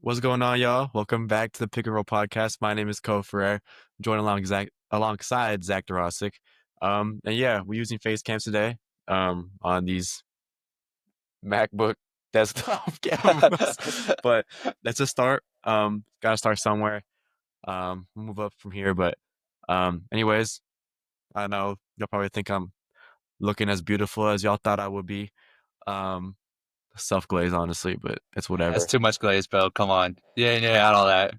What's going on, y'all? Welcome back to the Pick and Roll podcast. My name is Koah Ferrer. I'm joined alongside Zach Dworaczyk. And yeah, we're using face cams today on these MacBook desktop cameras. But that's a start. Gotta start somewhere. We'll move up from here. But anyways, I know y'all probably think I'm looking as beautiful as y'all thought I would be. Um, Self-glaze, honestly, but it's That's whatever. too much glaze, bro. Come on. You ain't out all that.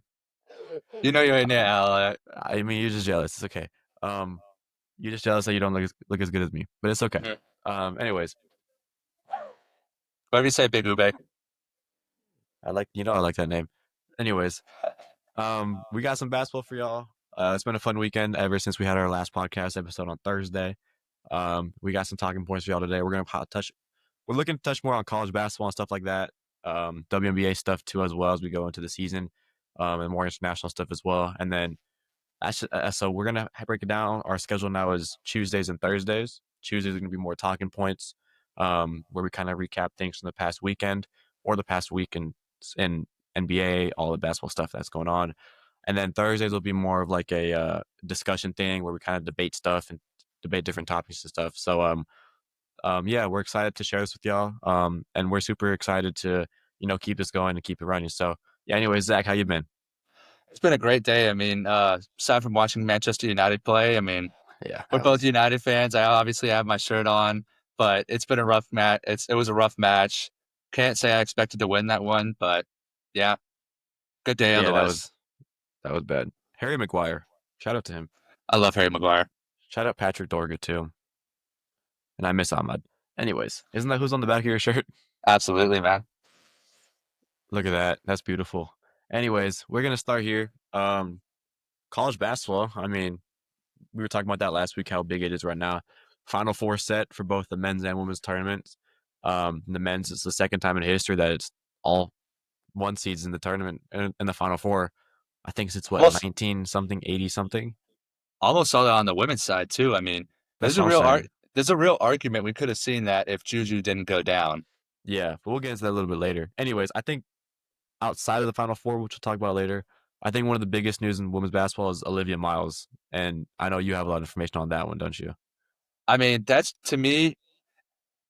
You know you ain't out all that. I mean, you're just jealous. It's okay. Um, You're just jealous that you don't look as good as me, but it's okay. Mhm. Anyways, Whatever you say, Big Ube. I like that name. Anyways, we got some basketball for y'all. It's been a fun weekend ever since we had our last podcast episode on Thursday. We got some talking points for y'all today. We're looking to touch more on college basketball and stuff like that. WNBA stuff too, as well as we go into the season, and more international stuff as well. And then so we're gonna break it down. Our schedule now is Tuesdays and Thursdays. Tuesdays are gonna be more talking points, where we kind of recap things from the past weekend or the past week in NBA, all the basketball stuff that's going on. And then Thursdays will be more of like a discussion thing where we kind of debate stuff and debate different topics and stuff. So yeah, we're excited to share this with y'all. And we're super excited to keep this going and keep it running. So yeah. Anyways, Zach, how you been? It's been a great day. Aside from watching Manchester United play, Yeah, we're that both was United fans. I obviously have my shirt on, but it's been a rough match. It was a rough match. Can't say I expected to win that one, but yeah, good day yeah, otherwise. that was bad. Harry Maguire. Shout out to him. I love Harry Maguire. Shout out Patrick Dorga too. And I miss Ahmad. Anyways, isn't that who's on the back of your shirt? Absolutely, man. Look at that. That's beautiful. Anyways, we're gonna start here. College basketball. I mean, we were talking about that last week, how big it is right now. Final four set for both the men's and women's tournaments. The men's is the second time in history that it's all one seeds in the tournament in the final four. I think it's what Almost 19 something, 80 something. almost saw that on the women's side too. That's what I'm saying. There's a real argument we could have seen that if Juju didn't go down. Yeah, but we'll get into that a little bit later. Anyways, I think outside of the Final Four, which we'll talk about later, I think one of the biggest news in women's basketball is Olivia Miles, and I know you have a lot of information on that one, don't you? That's to me,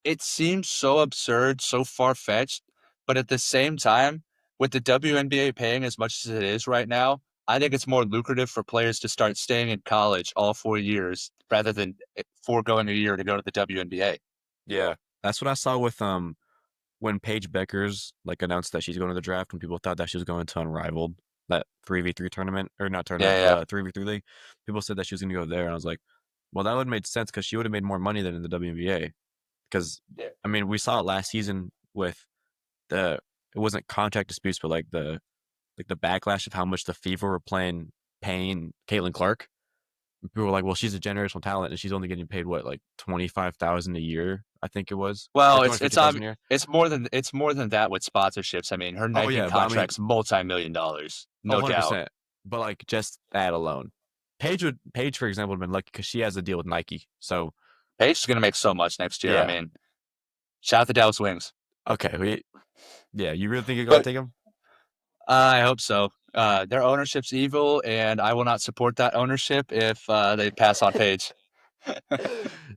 it seems so absurd, so far fetched, but at the same time, with the WNBA paying as much as it is right now, I think it's more lucrative for players to start staying in college all 4 years rather than foregoing a year to go to the WNBA. Yeah, that's what I saw with when Paige Beckers like announced that she's going to the draft, when people thought that she was going to Unrivaled, that 3v3 tournament, or not tournament, Yeah, the 3v3 league. People said that she was going to go there, and I was like, well, that would have made sense because she would have made more money than in the WNBA. Because yeah. I mean, we saw it last season with the it wasn't contract disputes, but like the backlash of how much the Fever were paying Caitlin Clark. People were like, "Well, she's a generational talent, and she's only getting paid what, like 25,000 a year, I think it was, or Well, two hundred fifty thousand a year." it's more than that with sponsorships. Her Oh Nike yeah, but I mean, contract's multi-million dollars, oh, no doubt. 100%. But like just that alone, Paige, for example, would have been lucky because she has a deal with Nike. So Paige is gonna make so much next year. yeah, Shout out the Dallas Wings. okay, yeah, you really think you're gonna But take him? I hope so. Their ownership's evil, and I will not support that ownership if they pass on Page.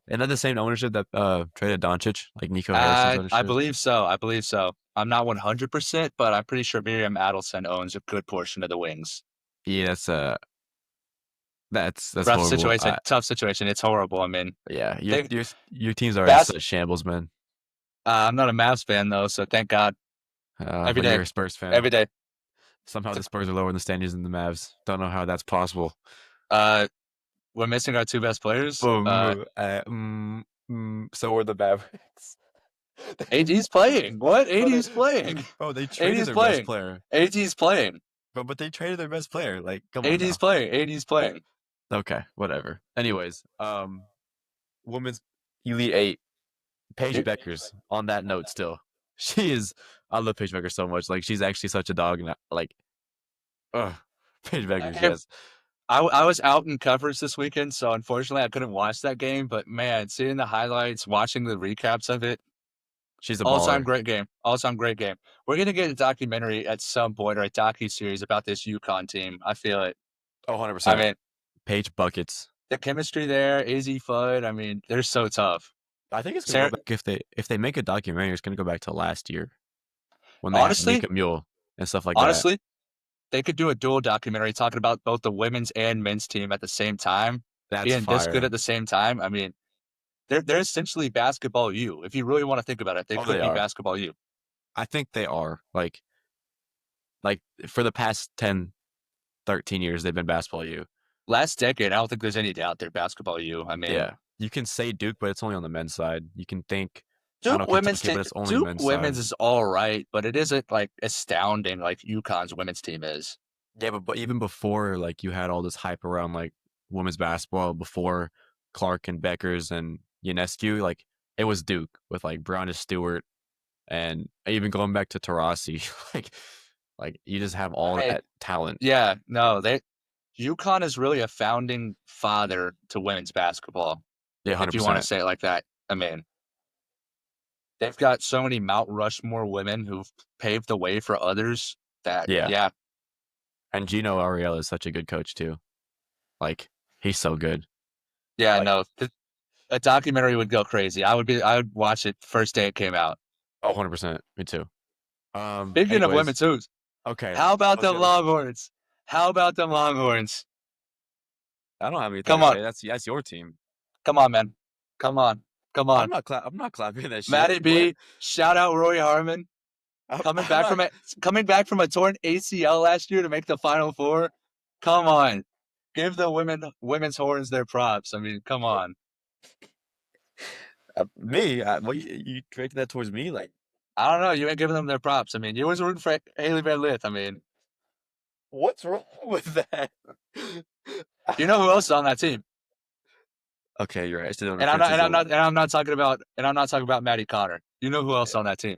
And then the same ownership that traded Doncic, like Nico Harrison's I ownership. believe so. I believe so. I'm not 100%, but I'm pretty sure Miriam Adelson owns a good portion of the Wings. Yeah, that's Rough horrible. situation, tough situation. It's horrible. Yeah, They, your teams are in Bas- such shambles, man. I'm not a Mavs fan though, so thank God. Every But you're day, a Spurs fan. every day. Somehow the Spurs are lower in the standings than the Mavs. Don't know how that's possible. Uh, we're missing our two best players. Boom. So were the Mavericks. AD's playing. What? bro, they, AD's playing. bro, they traded AD's their best playing. player. AD's playing. But they traded their best player. Like, come on AD's now. playing. AD's playing. Okay, whatever. Anyways, women's Elite Eight, Paige Beckers. On that note, still, she is. I love Paige Beckers so much. Like, she's actually such a dog. And like, ugh, Paige Beckers. Yes. I was out in coverage this weekend, so unfortunately I couldn't watch that game. But man, seeing the highlights, watching the recaps of it, She's a All-time baller. great game. All-time great game. We're gonna get a documentary at some point or a docu-series about this UConn team. I feel it. Oh, I 100%. mean, Paige buckets. the chemistry there, Izzy Fudd, I mean, they're so tough. I think it's gonna go Sarah, back if they make a documentary. It's gonna go back to last year when they had honestly, Mika Mule and stuff like that. honestly, they could do a dual documentary talking about both the women's and men's team at the same time, That's being this good fire. at the same time. I mean, they're essentially basketball U. If you really want to think about it, they Oh, could they be are. basketball U. I think they are. Like for the past 10, 13 years, they've been basketball U. Last decade, I don't think there's any doubt they're basketball U. I mean, Yeah. You can say Duke, but it's only on the men's side. You can think, I don't Duke know, women's Kentucky, team, but it's only Duke men's side. women's is all right, but it isn't like astounding like UConn's women's team is. Yeah, but even before, like, you had all this hype around, like, women's basketball before Clark and Beckers and Ionescu, like, it was Duke with, like, Brown Stewart and even going back to Tarasi. like, you just have all I, that talent. yeah, no, they UConn is really a founding father to women's basketball, Yeah, if you want to 100%. say it like that. I mean, they've got so many Mount Rushmore women who've paved the way for others that, Yeah. yeah, And Gino Ariella is such a good coach, too. Like, he's so good. yeah, Like, no, a documentary would go crazy. I would watch it first day it came out. oh, 100%. Me too. Speaking of Anyways, women's hoops, okay. how about Let's the go. Longhorns? How about them Longhorns? I don't have anything Come to on, say. That's your team. come on, man, come on, come on. I'm not clapping that shit. Matty What? B, shout out Roy Harmon I'm not. coming back from a torn ACL last year to make the Final Four. Come on, give the women's horns their props. I mean, come on. Me? What you directed that towards me? Like, I don't know. You ain't giving them their props. I mean, you was rooting for Haley Van Lith. I mean, what's wrong with that? you know who else is on that team? Okay, you're right. I still don't know And I'm not, Prince's and I'm a not, and I'm not talking about Maddie Connor. You know who else is on that team?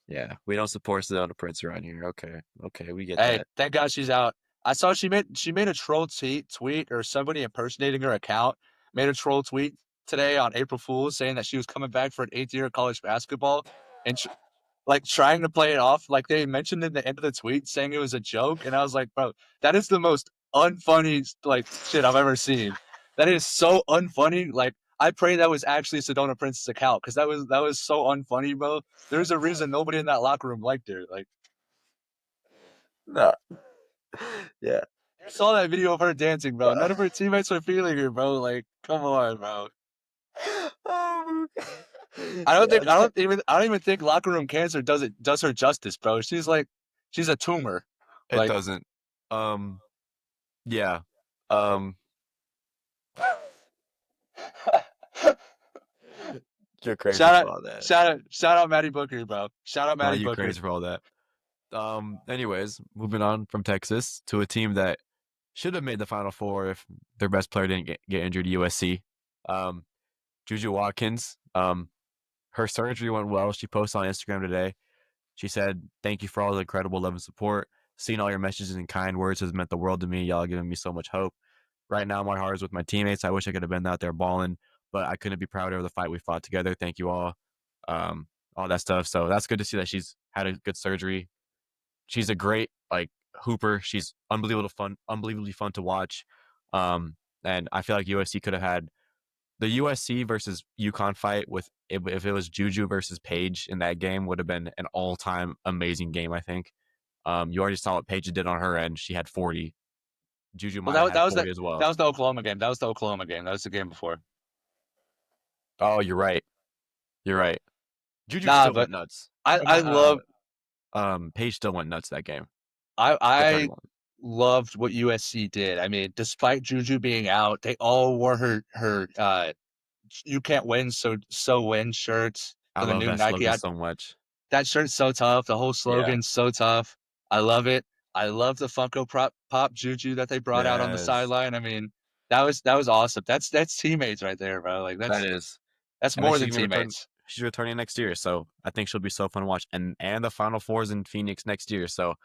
yeah. We don't support Sedona Prince around here. Okay, we get Hey, that. thank God she's out. I saw she made a troll tweet or somebody impersonating her account made a troll tweet today on April Fool's saying that she was coming back for an 8th year of college basketball and like trying to play it off like they mentioned in the end of the tweet saying it was a joke, and I was like, bro, that is the most unfunny like shit I've ever seen. That is so unfunny. Like I pray that was actually Sedona Prince's account because that was so unfunny, bro. There's a reason nobody in that locker room liked her. Like No. Yeah. you saw that video of her dancing, bro. Uh, None of her teammates were feeling her, bro. Like come on, bro. oh, yeah. I don't even think locker room cancer does her justice, bro. She's like she's a tumor. It Like doesn't. Um. Yeah. Um. You're crazy for all that. shout out Matty Booker, bro. Shout out Nah, Matty you Booker. crazy for all that. Anyways, moving on from Texas to a team that should have made the Final Four if their best player didn't get injured. USC. Um, Juju Watkins. Her surgery went well. She posted on Instagram today. She said, "Thank you for all the incredible love and support. Seeing all your messages and kind words has meant the world to me. Y'all giving me so much hope. Right now, my heart is with my teammates. I wish I could have been out there balling, but I couldn't be prouder of the fight we fought together. Thank you all." All that stuff. So that's good to see that she's had a good surgery. She's a great like hooper. She's unbelievably fun to watch. And I feel like USC could have had the USC versus UConn fight with if it was Juju versus Paige in that game would have been an all-time amazing game. I think. You already saw what Paige did on her end. She had 40. Juju Well, might have had 40 as that well. was the Oklahoma game. That was the Oklahoma game. That was the game before. Oh, you're right. You're right. Juju Nah, still but went nuts. I Or I not. love Paige still went nuts that game. The third I one. loved what USC did. I mean, despite Juju being out, they all wore her you can't win so win shirts I for the love new that Nike slogan ad. so much. That shirt's so tough. The whole Yeah. slogan's so tough. I love it. I love the Funko Pop Juju that they brought out on the Yes. sideline. I mean, that was awesome. That's teammates right there, bro. Like That is. that's And then more she's than gonna return. teammates. She's returning next year, so I think she'll be so fun to watch. And the Final Four's in Phoenix next year, so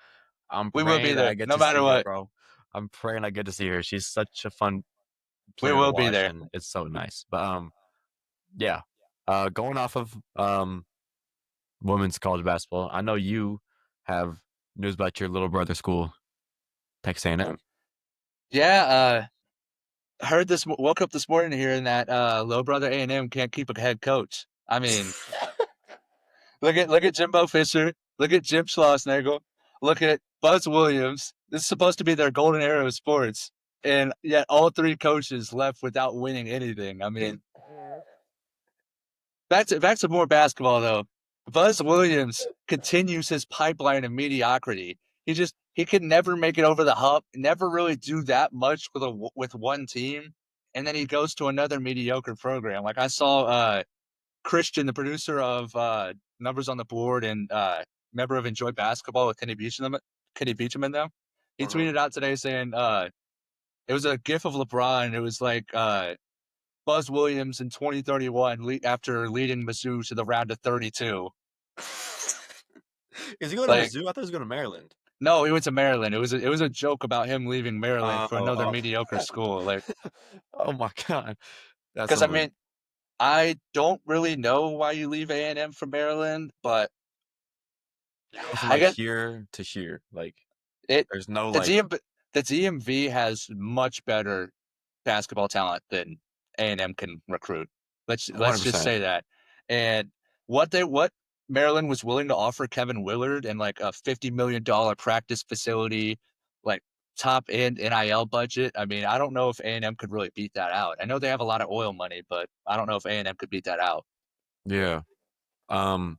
I'm We will be praying that I there get no to matter see her, what. bro. I'm praying I get to see her. She's such a fun We player to will be watch, there. and it's so nice. But yeah. Going off of women's college basketball. I know you have news about your little brother's school, Texas A&M. Yeah, heard this. Woke up this morning hearing that low brother A&M can't keep a head coach. I mean, look at Jimbo Fisher, look at Jim Schlossnagle, look at Buzz Williams. This is supposed to be their golden era of sports, and yet all three coaches left without winning anything. I mean, back to more basketball though. Buzz Williams continues his pipeline of mediocrity. He can never make it over the hump, never really do that much with one team, and then he goes to another mediocre program. Like I saw Christian, the producer of Numbers on the Board and member of Enjoy Basketball with Kenny Beecham in them. He Mhm. tweeted out today saying it was a gif of LeBron. It was like Buzz Williams in 2031 after leading Mizzou to the round of 32. Is he going to Like, Mizzou? I thought he was going to Maryland. no, he went to Maryland. It was a joke about him leaving Maryland for another Oh, mediocre school. Like, oh my God, that's because I unbelievable. mean, I don't really know why you leave A&M from Maryland, but You go from I like guess here to here. Like, it there's no the like DMV the DMV has much better basketball talent than A&M can recruit. Let's just 100%. say that. And what Maryland was willing to offer Kevin Willard and like a $50 million practice facility, like top end NIL budget. I mean, I don't know if A&M could really beat that out. I know they have a lot of oil money, but I don't know if A&M could beat that out. Yeah. Um.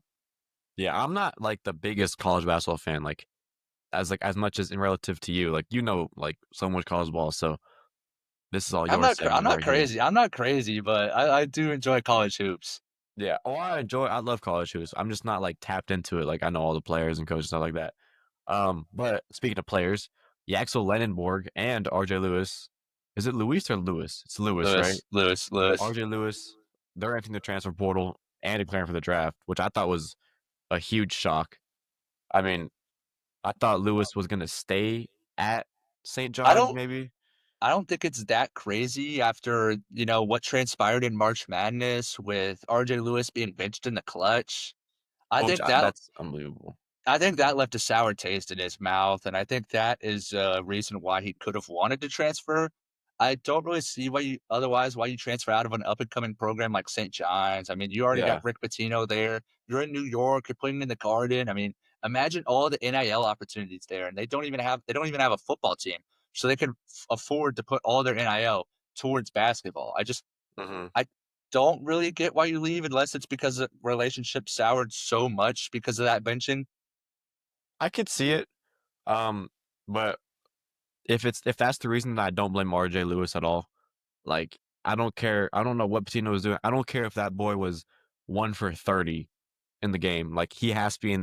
Yeah. I'm not like the biggest college basketball fan. Like as much as in relative to you. Like like so much college ball. So this is all I'm your not I'm segment not right here. crazy. I'm not crazy, but I do enjoy college hoops. Yeah. Oh, I love college hoops. I'm just not like tapped into it. Like I know all the players and coaches stuff like that. But speaking of players, Yaxel Lenenborg and RJ Lewis. Is it Luis or Lewis? It's Lewis, right? Lewis. RJ Lewis, they're entering the transfer portal and declaring for the draft, which I thought was a huge shock. I mean, I thought Lewis was gonna stay at St. I John's, don't maybe. I don't think it's that crazy after, what transpired in March Madness with RJ Lewis being benched in the clutch. I Oh, think that that's unbelievable. I think that left a sour taste in his mouth, and I think that is a reason why he could have wanted to transfer. I don't really see why you transfer out of an up and coming program like St. John's. I mean, you already got Yeah. Rick Pitino there. You're in New York. You're playing in the Garden. I mean, imagine all the NIL opportunities there, and they don't even have a football team, so they can afford to put all their NIL towards basketball. Hmm. I don't really get why you leave unless it's because the relationship soured so much because of that benching. I could see it. Um, but if that's the reason, I don't blame RJ Lewis at all. Like, I don't care. I don't know what Patino was doing. I don't care if that boy was 1 for 30 in the game. Like, he has to be in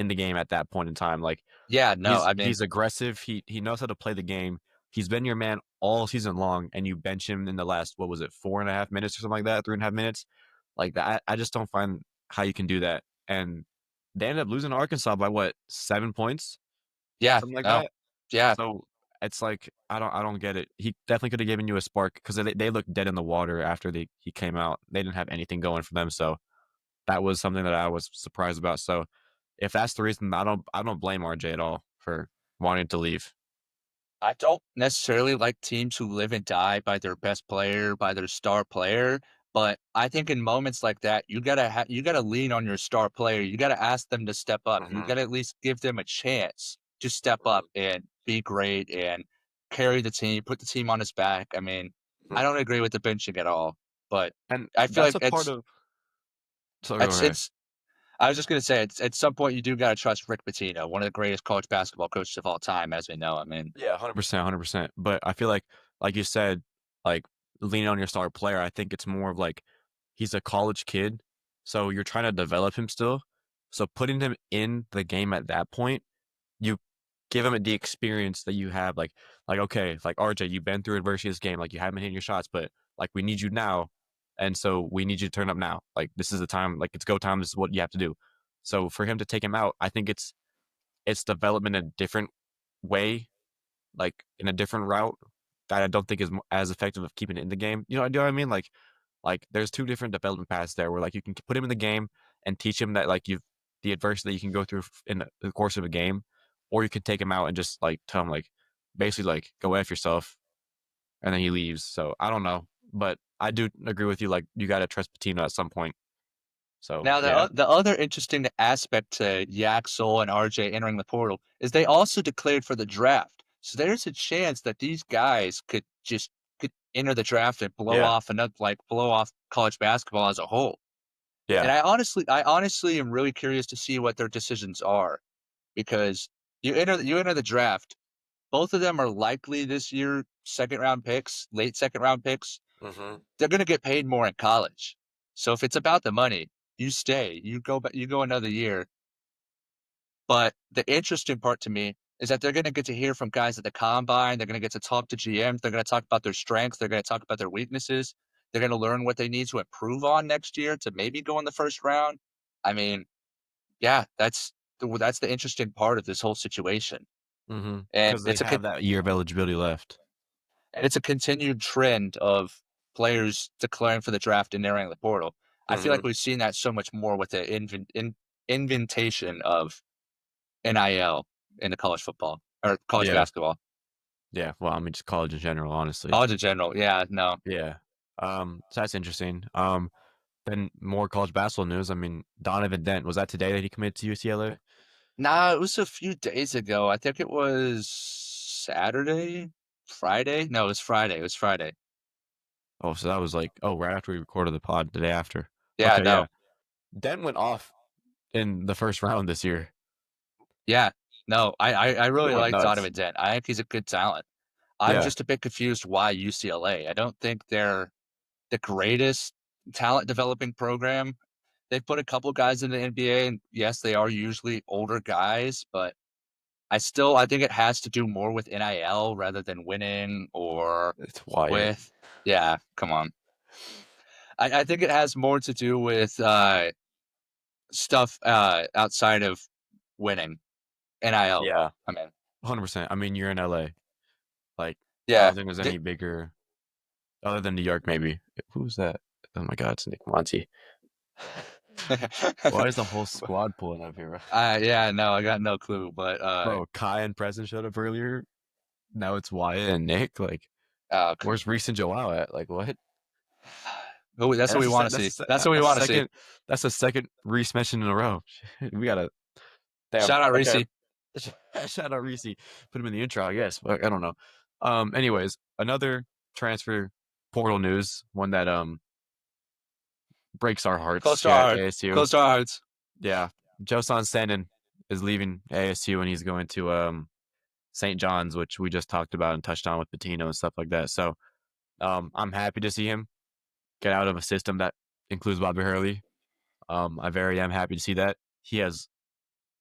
the game at that point in time. Like, Yeah, no, I mean, he's aggressive. He knows how to play the game. He's been your man all season long, and you bench him in the last, what was it, 4.5 minutes or something like that, 3.5 minutes. Like that, I just don't find how you can do that. And they ended up losing to Arkansas by what, 7 points, yeah, something like no, that. yeah. So it's like I don't get it. He definitely could have given you a spark because they looked dead in the water after he came out. They didn't have anything going for them. So that was something that I was surprised about. So if that's the reason, I don't blame RJ at all for wanting to leave. I don't necessarily like teams who live and die by their best player, by their star player, but I think in moments like that, you gotta lean on your star player. You gotta ask them to step up. You Hmm. gotta at least give them a chance to step up and be great and carry the team, put the team on his back. I mean, Hmm. I don't agree with the benching at all, but And I feel that's like a part of. So go ahead. it's I was just gonna say it's at some point you do gotta trust Rick Pitino, one of the greatest college basketball coaches of all time, as we know. I mean, Yeah, 100%, 100%. But I feel like you said, like leaning on your star player. I think it's more of like he's a college kid, so you're trying to develop him still. So putting him in the game at that point, you give him the experience that you have. Like okay, like RJ, you've been through adversity this game. Like you haven't been hitting your shots, but like we need you now, and so we need you to turn up now. Like this is the time. Like it's go time. This is what you have to do. So for him to take him out, I think it's development in a different way, like in a different route that I don't think is as effective of keeping it in the game. Do you know what I mean? Like, there's two different development paths there where like you can put him in the game and teach him that like the adversity you can go through in the course of a game, or you can take him out and just like tell him like basically like go F yourself, and then he leaves. So I don't know, but I do agree with you. Like you got to trust Patino at some point. So Now, yeah, the other interesting aspect to Yaxel and RJ entering the portal is they also declared for the draft. So there's a chance that these guys could enter the draft and yeah, blow off college basketball as a whole. And yeah. I honestly am really curious to see what their decisions are because you enter the draft. Both of them are likely this year second round picks, late second round picks. Hmm. They're gonna get paid more in college. So if it's about the money, you stay, you go another year. But the interesting part to me is that they're gonna get to hear from guys at the combine, they're gonna get to talk to GMs, they're gonna talk about their strengths, they're gonna talk about their weaknesses, they're gonna learn what they need to improve on next year to maybe go in the first round. I mean, yeah, that's the interesting part of this whole situation. Hmm. And Because they have that year of eligibility left. it's a continued trend of players declaring for the draft and entering the portal. I feel Hmm. like we've seen that so much more with the inventation of NIL in the college football or college Yeah, basketball. yeah. Well, I mean, just college in general, honestly. College in general, yeah, no. Yeah. So that's interesting. Then more college basketball news. I mean, Donovan Dent, was that today that he committed to UCLA? Nah, it was a few days ago. I think it was Saturday, Friday. No, it was Friday. It was Friday. Oh, so that was like, oh, right after we recorded the pod, the day after. Yeah, Okay, yeah. no, Dent went off in the first round this year. yeah, no. I He really went like nuts. Donovan Dent. I think he's a good talent. I'm Yeah. just a bit confused why UCLA. I don't think they're the greatest talent developing program. They've put a couple guys in the NBA, and yes, they are usually older guys, but I think it has to do more with NIL rather than winning or It's Wyatt. with yeah, come on. I think it has more to do with stuff outside of winning. NIL. Yeah. I mean, 100%. I mean, you're in LA. Like, I yeah. don't think there's The- any bigger, other than New York, maybe. Who's that? Oh my God, it's Nick Monty. Why is the whole squad pulling up here? yeah, no, I got no clue, but Bro, Kai and Preston showed up earlier. Now it's Wyatt and Nick. Like, uh, where's Reese and Joao at? Like, what? that's And what we want to see. That's what we want to see. that's the second Reese mention in a row. We gotta damn. Shout out Reese. Okay. Shout out Reese. Put him in the intro, I guess. But I don't know. Anyways, another transfer portal news, one that breaks our hearts Close to here our at heart. ASU. Close to our hearts. Yeah. Josan Sanin is leaving ASU and he's going to St. John's, which we just talked about and touched on with Patino and stuff like that. So I'm happy to see him get out of a system that includes Bobby Hurley. I very am happy to see that. He has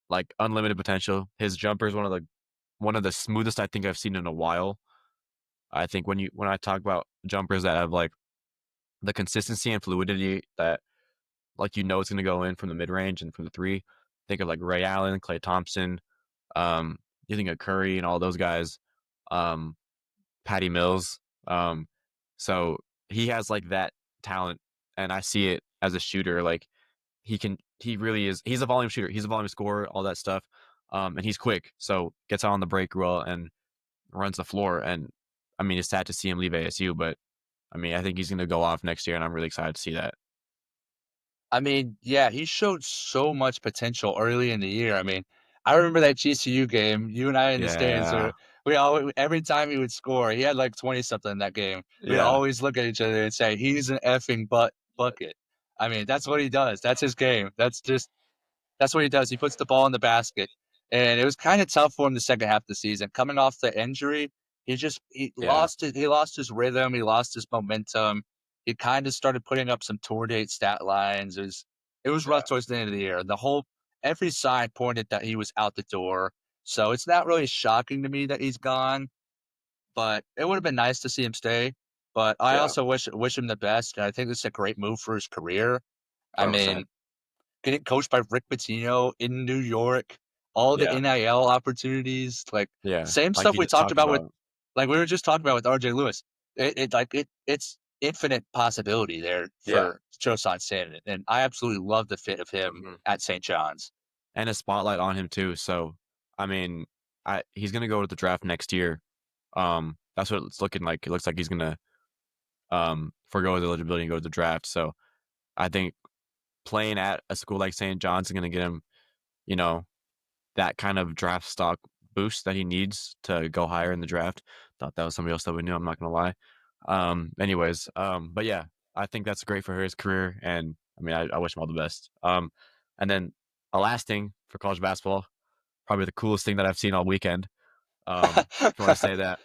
like unlimited potential. His jumper is one of the smoothest I think I've seen in a while. I think when I talk about jumpers that have like the consistency and fluidity that like it's gonna go in from the mid range and from the three. Think of like Ray Allen, Klay Thompson, you think of Curry and all those guys, um, Patty Mills. So he has like that talent, and I see it as a shooter. Like he really is. He's a volume shooter. He's a volume scorer, all that stuff. And he's quick, so gets on the break well and runs the floor. And I mean, it's sad to see him leave ASU, but I mean, I think he's going to go off next year, and I'm really excited to see that. I mean, yeah, he showed so much potential early in the year. I mean, I remember that GCU game. You and I in the stands. Yeah, We all every time he would score, he had like 20 something in that game. We'd yeah, always look at each other and say, "He's an effing bucket." I mean, that's what he does. That's his game. That's what he does. He puts the ball in the basket. And it was kind of tough for him the second half of the season. Coming off the injury, yeah, he lost his rhythm, he lost his momentum. He kind of started putting up some tour date stat lines. It was rough yeah, towards the end of the year. Every sign pointed that he was out the door. So it's not really shocking to me that he's gone, but it would have been nice to see him stay. But I yeah, also wish him the best. And I think this is a great move for his career. I 100%. mean, getting coached by Rick Pitino in New York, all the Yeah, NIL opportunities, like yeah, same like stuff you we just talked talked about with about. like we were just talking about with RJ Lewis. It's infinite possibility there Yeah. for Chosan Sandin. And I absolutely love the fit of him Hmm. at St. John's. and a spotlight on him too. So, I mean, he's gonna go to the draft next year. That's what it's looking like. It looks like he's gonna forgo his eligibility and go to the draft. So, I think playing at a school like St. John's is gonna get him, you know, that kind of draft stock boost that he needs to go higher in the draft. Thought that was somebody else that we knew. I'm not gonna lie. Anyways, but yeah, I think that's great for his career, and I mean, I wish him all the best. And then a last thing for college basketball, probably the coolest thing that I've seen all weekend. If you want to say that,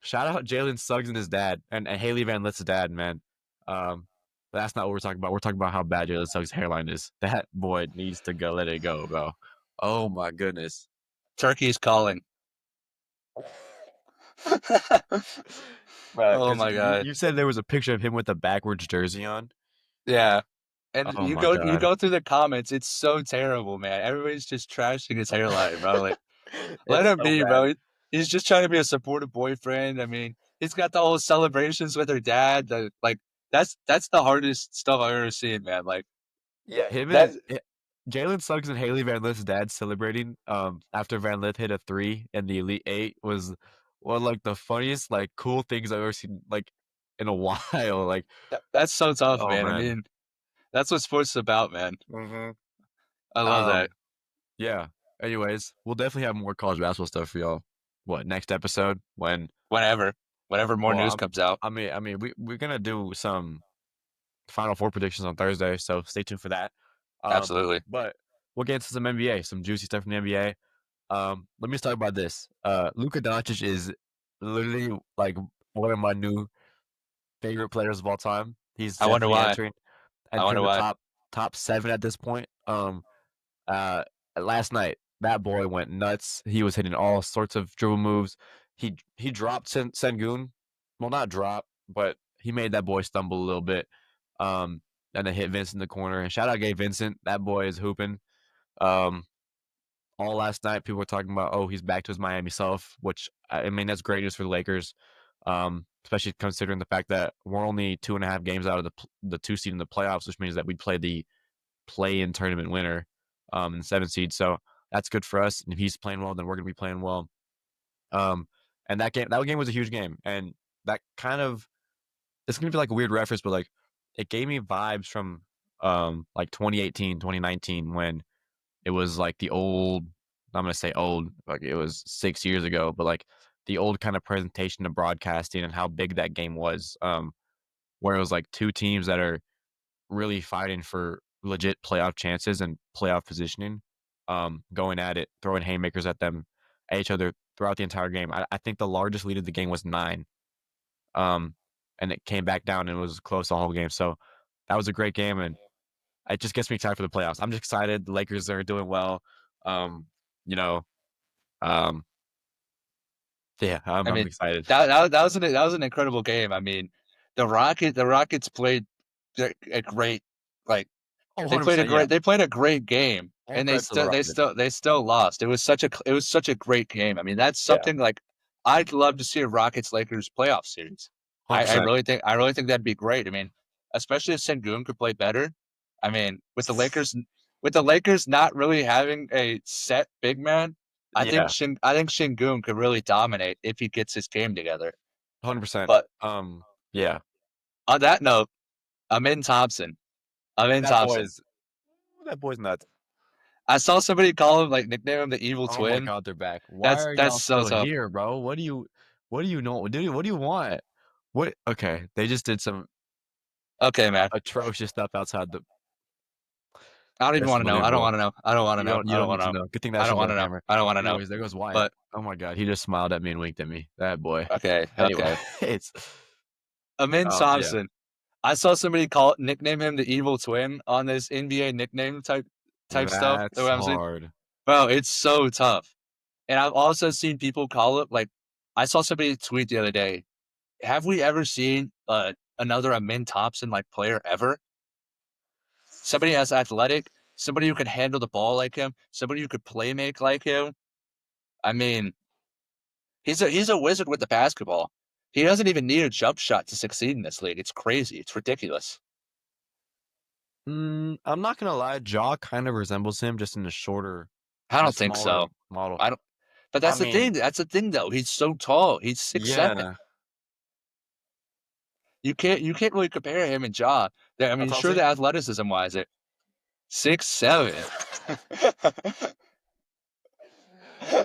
shout out Jalen Suggs and his dad, and Haley Van Lit's dad, man. But that's not what we're talking about. We're talking about how bad Jalen Suggs' hairline is. That boy needs to go. Let it go, bro. Oh my goodness. Turkey's calling. Right, Oh because my you, god. you said there was a picture of him with a backwards jersey on. Yeah. And Oh you my you god. go through the comments, it's so terrible, man. Everybody's just trashing his hairline, bro. Like, let It's him so be, bad. bro. He's just trying to be a supportive boyfriend. I mean, he's got the whole celebrations with her dad. That's the hardest stuff I've ever seen, man. Like Yeah, him and that Jalen Suggs and Haley Van Lit's dad celebrating after Van Lit hit a three in the Elite Eight was one of like the funniest like cool things I've ever seen like in a while. Like, that's so tough, oh man. I man. mean, that's what sports is about, man. hmm I love that. Um, yeah. Anyways, we'll definitely have more college basketball stuff for y'all. What, next episode? When Whenever, whenever more well, news comes out. we're gonna do some Final Four predictions on Thursday, so stay tuned for that. Absolutely. But we'll get into some NBA, some juicy stuff from the NBA. Let me just talk about this. Luka Doncic is literally like one of my new favorite players of all time. He's I wonder definitely why. I entering wonder the why. top seven at this point. Uh, Last night that boy went nuts. He was hitting all sorts of dribble moves. He dropped Sengun. Well, not drop, but he made that boy stumble a little bit. Um, and then hit Vincent in the corner. And shout out Gabe Vincent. That boy is hooping. Um, all last night, people were talking about, oh, he's back to his Miami self, which I mean that's great news for the Lakers, especially considering the fact that we're only 2.5 games out of the 2 seed in the playoffs, which means that we play the play-in tournament winner, in 7 seed. So that's good for us. And if he's playing well, then we're gonna be playing well. Um, and that game was a huge game, and that kind of it's gonna be like a weird reference, but like it gave me vibes from like 2018, 2019 when it was like the old, I'm gonna say old, like it was 6 years ago, but like the old kind of presentation of broadcasting and how big that game was. Where it was like two teams that are really fighting for legit playoff chances and playoff positioning, going at it, throwing haymakers at each other throughout the entire game. I think the largest lead of the game was 9. Um, and it came back down and it was close the whole game. So that was a great game, and it just gets me excited for the playoffs. I'm just excited. The Lakers are doing well. Um, you know, um, yeah, I I'm mean, excited. that was an incredible game. I mean, the Rockets played a great like Oh, 100%. Yeah. they played a great game, All and credit to the Rockets. they still lost. It was such a great game. I mean, that's Yeah, something like I'd love to see a Rockets Lakers playoff series. 100%. I really think that'd be great. I mean, especially if Sengun could play better. I mean, with the Lakers not really having a set big man, Yeah, I think Sengun could really dominate if he gets his game together. 100%. But Yeah, on that note, Amin Thompson. Amin that Thompson. boy's that boy's nuts. I saw somebody call him like nickname him the evil Oh my twin. God, they're back. Why are That's y'all so still tough. here, bro? What do you know? What do you want? What? Okay, they just did some Okay, man. atrocious stuff outside the. I don't even That's want to know. I don't unbelievable. want to know. I don't want to know. You I don't don't want need to to know. know. Good thing that I don't shit's want on to know. camera. I don't want to know. Anyways, there goes Wyatt. But Oh my God, he just smiled at me and winked at me. That boy. okay, okay. Anyway, it's Amin yeah, Thompson. I saw somebody call nickname him the evil twin on this NBA nickname type stuff that that's I'm seeing. hard. Bro, it's so tough. And I've also seen people call it like I saw somebody tweet the other day. Have we ever seen another Amin Thompson like player ever? Somebody as athletic, somebody who can handle the ball like him, somebody who could play make like him. I mean, he's a wizard with the basketball. He doesn't even need a jump shot to succeed in this league. It's crazy. It's ridiculous. I'm not gonna lie, Jaw kind of resembles him, just in a shorter, I in a don't think smaller so. model. I don't. But I that's the thing. mean, That's the thing, though. He's so tall. He's 6'7". yeah, You can't really compare him and Ja. I how mean, tall is sure, he? the athleticism wise, it 6'7".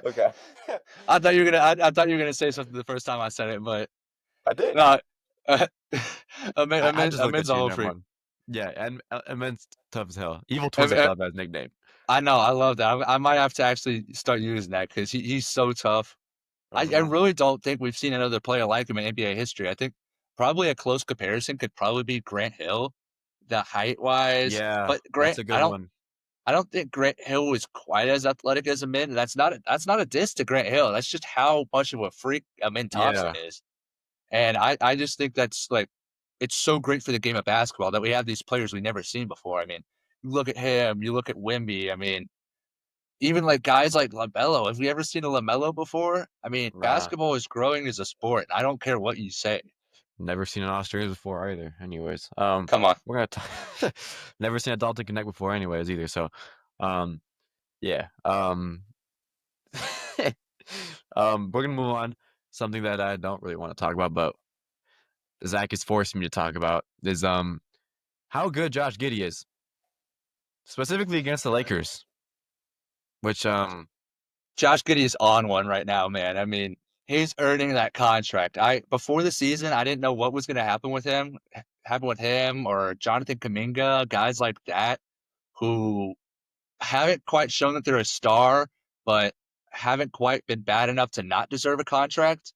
Okay. I thought you were gonna say something the first time I said it, but I did. no. Uh, I just looked Ahmed's at a you. whole Never freak. mind. Yeah, and immense tough as hell. Evil I, Twizzle Club as nickname. I know. I love that. I might have to actually start using that because he's so tough. I Uh-huh. really don't think we've seen another player like him in NBA history. I think probably a close comparison could probably be Grant Hill, the height wise. Yeah, But that's Grant, a I good don't one. I don't think Grant Hill is quite as athletic as Amin. That's not a diss to Grant Hill. That's just how much of a freak Amin Thompson Yeah, is. And I just think that's like it's so great for the game of basketball that we have these players we never seen before. I mean, you look at him, you look at Wimby. I mean, even like guys like LaMelo. Have we ever seen a LaMelo before? I mean, nah, basketball is growing as a sport. I don't care what you say. never seen an Australian before either. Anyways, Come on. we're gonna never seen a Dalton Connect before, anyways, either. So, um, yeah, we're gonna move on. Something that I don't really want to talk about, but Zach has forced me to talk about is how good Josh Giddey is, specifically against the Lakers. Which Josh Giddey is on one right now, man. I mean, he's earning that contract. I before the season, I didn't know what was going to happen with him or Jonathan Kuminga, guys like that who haven't quite shown that they're a star, but haven't quite been bad enough to not deserve a contract.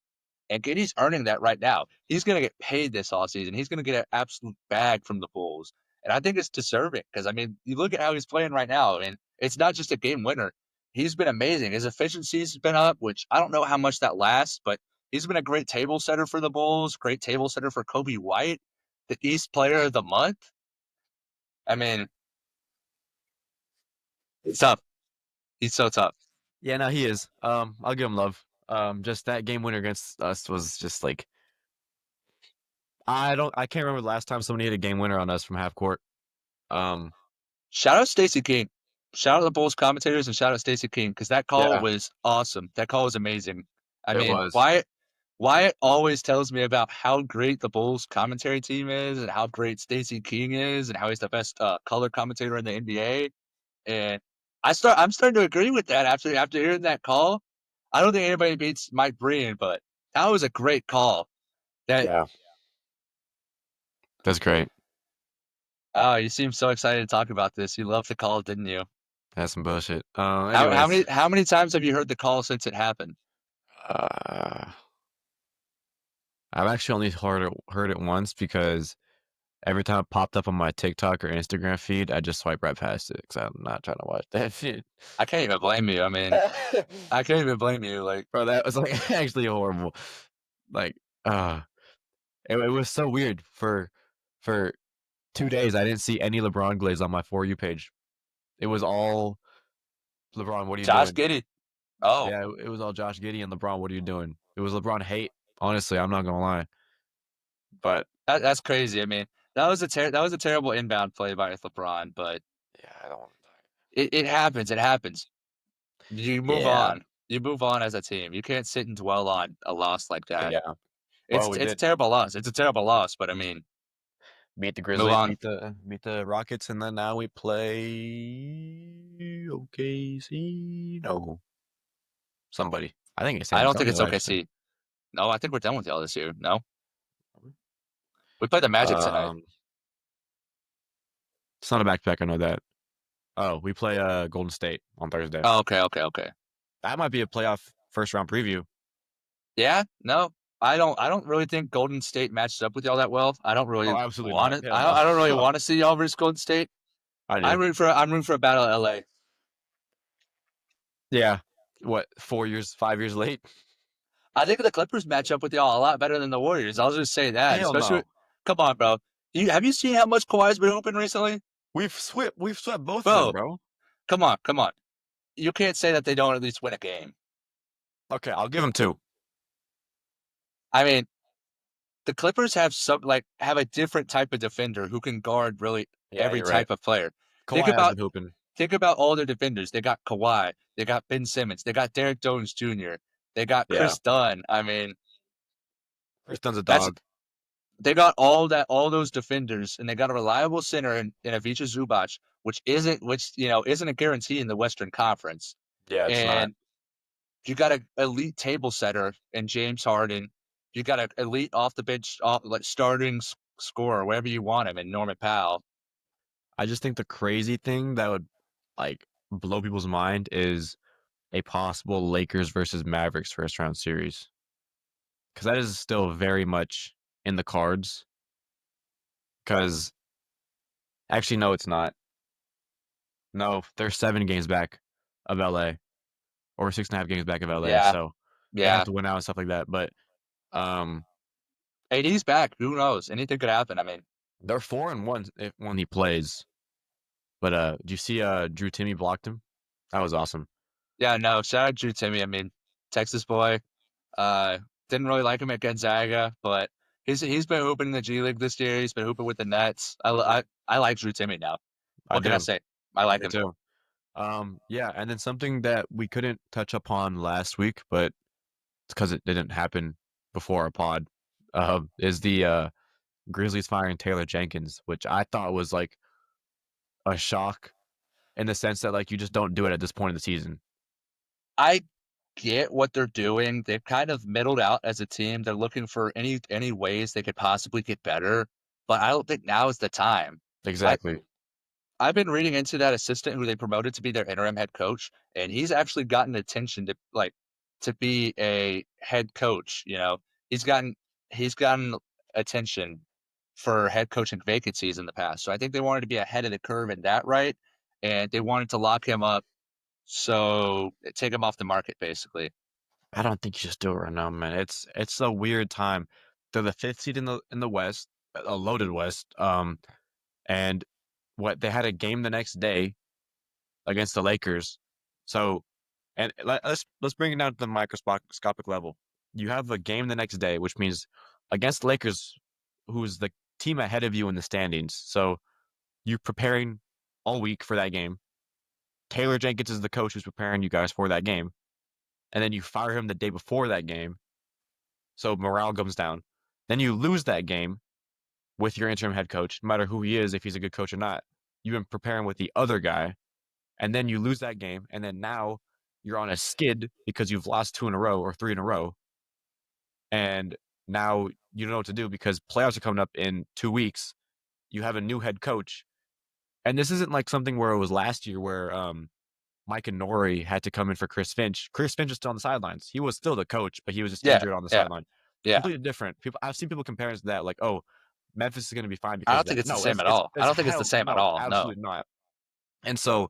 And Giddey's earning that right now. He's going to get paid this offseason. He's going to get an absolute bag from the Bulls. And I think it's deserving because, I mean, you look at how he's playing right now, and it's not just a game winner. He's been amazing. His efficiency's been up, which I don't know how much that lasts, but he's been a great table setter for the Bulls, great table setter for Kobe White, the East Player of the Month. I mean, it's tough. He's so tough. yeah, no, he is. I'll give him love. Just that game winner against us was just like I can't remember the last time somebody hit a game winner on us from half court. Um, Shout out Stacey King. Shout out the Bulls commentators and shout out Stacey King because that call yeah, was awesome. That call was amazing. I it mean, was. Wyatt always tells me about how great the Bulls commentary team is and how great Stacey King is and how he's the best color commentator in the NBA. And I'm starting to agree with that after hearing that call. I don't think anybody beats Mike Breen, but that was a great call. That Yeah, that's great. oh, you seem so excited to talk about this. You loved the call, didn't you? That's some bullshit. How Anyways, many times have you heard the call since it happened? uh, I've actually only heard it once because every time it popped up on my TikTok or Instagram feed, I just swipe right past it because I'm not trying to watch that shit. I can't even blame you. I mean, I can't even blame you. Like, Bro, that was like actually horrible. Like, it was so weird. For 2 days, I didn't see any LeBron glaze on my For You page. It was all LeBron. What are you Josh doing? Giddey. Oh, Yeah, it was all Josh Giddey and LeBron. What are you doing? It was LeBron hate. Honestly, I'm not gonna lie. But that's crazy. I mean, that was a terrible inbound play by LeBron, but yeah, I don't. it happens. It happens. You move Yeah, on. You move on as a team. You can't sit and dwell on a loss like that. yeah. Well, we It's a did terrible loss. It's a terrible loss, but I mean, beat the move Grizzlies, on. beat the Rockets, and then now we play OKC. No, somebody. I think it's San I don't think it's Antonio actually. OKC. No, I think we're done with y'all this year. No, we played the Magic tonight. Um, it's not a backpack. I know that. Oh, we play Golden State on Thursday. Oh, okay, okay, okay. That might be a playoff first round preview. Yeah, no, I don't really think Golden State matches up with y'all that well. I don't really Oh, absolutely want not. it. Hell no. I don't really want to see y'all versus Golden State. I do. I'm rooting for a battle of LA. Yeah. What? 4 years, 5 years late? I think the Clippers match up with y'all a lot better than the Warriors. I'll just say that. Hell Especially, no. come on, bro. Have you seen how much Kawhi's been open recently, We've swept both of them, bro? bro. Come on, come on. You can't say that they don't at least win a game. Okay, I'll give them two. I mean, the Clippers have have a different type of defender who can guard really Yeah, every you're right. type of player. Think Kawhi has about been hooping. think about all their defenders. They got Kawhi, they got Ben Simmons, they got Derek Jones Jr., they got Yeah, Chris Dunn. I mean, Chris Dunn's a that's dog. they got all those defenders, and they got a reliable center in Ivica Zubac, which isn't a guarantee in the Western Conference. Yeah, it's not. And you got an elite table setter in James Harden. You got an elite off the bench, like starting scorer, wherever you want him, in Norman Powell. I just think the crazy thing that would like blow people's mind is a possible Lakers versus Mavericks first round series because that is still very much in the cards. Because actually, no, it's not. No, they're 7 games back of LA or 6.5 games back of LA, Yeah, so they have yeah. to win out and stuff like that. But AD's back. Who knows? Anything could happen. I mean, they're 4-1 when he plays. But do you see Drew Timmy blocked him? That was awesome. yeah, no. Shout out Drew Timmy. I mean, Texas boy. Uh, didn't really like him at Gonzaga, but he's been hooping in the G League this year. He's been hooping with the Nets. I like Drew Timmy now. I What can I do. say? I like Me him. too. Yeah, and then something that we couldn't touch upon last week, but it's because it didn't happen before our pod, is the Grizzlies firing Taylor Jenkins, which I thought was like a shock in the sense that like you just don't do it at this point in the season. I get what they're doing. They've kind of middled out as a team. They're looking for any ways they could possibly get better, but I don't think now is the time. I Exactly. I've been reading into that assistant who they promoted to be their interim head coach, and he's actually gotten attention to be a head coach. He's gotten he's gotten attention for head coaching vacancies in the past. So I think they wanted to be ahead of the curve in that right, and they wanted to lock him up, so take him off the market basically. I don't think you should do it right now, man. It's a weird time. They're the fifth seed in the West, a loaded West. And what they had a game the next day against the Lakers. So, and let's bring it down to the microscopic level. You have a game the next day, which means against the Lakers, who's the team ahead of you in the standings. So you're preparing all week for that game. Taylor Jenkins is the coach who's preparing you guys for that game, and then you fire him the day before that game, so morale comes down. Then you lose that game with your interim head coach, no matter who he is, if he's a good coach or not. You've been preparing with the other guy, and then you lose that game, and then now you're on a skid because you've lost 2 in a row or 3 in a row, and now you don't know what to do because playoffs are coming up in 2 weeks. You have a new head coach, and this isn't like something where it was last year where Mike and Nori had to come in for Chris Finch. Chris Finch is still on the sidelines. He was still the coach, but he was just Yeah, injured on the yeah, sideline. yeah. Completely different. I've seen people comparing to that, like, oh, Memphis is going to be fine I because don't of that. think it's the No, same at all. I it's don't think it's the hell same at no, all. No. absolutely not. And so